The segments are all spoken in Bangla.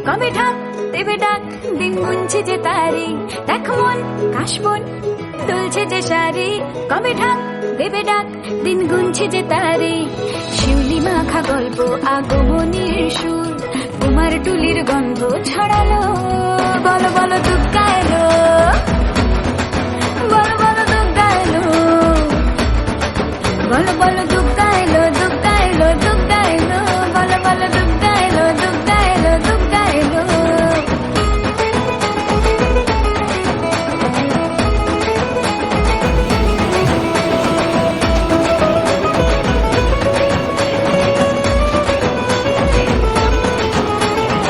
কবে ঢাক দেবে ডাক দিন গুনছে যে তারি দেখ মন কাশবন দুলছে যে শাড়ি কবে ঢাক দেবে ডাক দিন গুনছে যে তারি শিউলি মাখা গল্প আগমনীর সুর তোমার টুলির গন্ধ ছড়ালো বলো বলো দুগ্গা এলো বলো বলো দুগ্গা এলো বলো বলো দুগ্গা এলো দুগ্গা এলো দুগ্গা এলো বলো বলো দুগ্গা এলো দুগ্গা এলো দুগ্গা এলো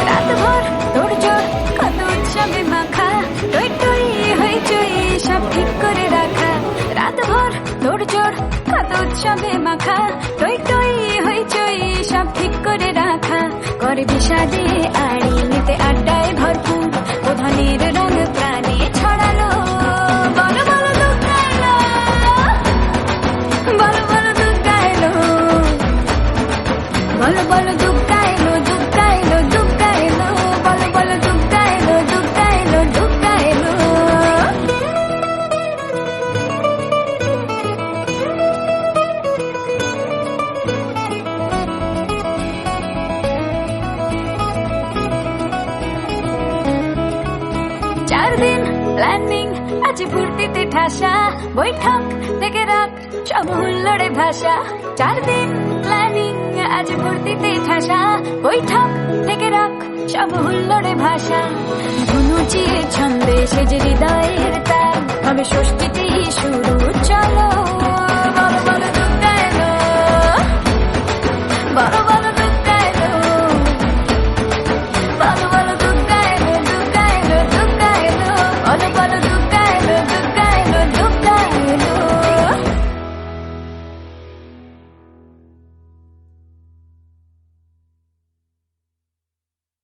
রাতভর তোড়জোড় কত উৎসবে মাখা টই টই হইচই সব ঠিক করে রাখা রাতভর তোড়জোড় কত উৎসবে মাখা টই টই হইচই সব ঠিক করে রাখা করে বিষাদে আড়ি নিতে আড্ডায় ভরপুর প্রধানের রঙ প্রাণে ছড়ালো বলো বলো দুগ্গা এলো বলো বলো দুগ্গা এলো বলো বলো দুগ্গা এলো দুগ্গা এলো দুগ্গা এলো বলো বলো দুগ্গা এলো দুগ্গা এলো দুগ্গা এলো চার দিন প্ল্যানিং আজ ফুর্তিতে ঠাসা বৈঠক থেকে রাখ সব হুল্লোড়ে ভাষা চার দিন প্ল্যানিং আজ ফুর্তিতে ঠাসা বৈঠক থেকে রাখ সব হুল্লোড়ে ভাষা ধনুচিয়ে ছন্দে সেজে হৃদয়ের তার হবে ষষ্ঠীতেই শুরু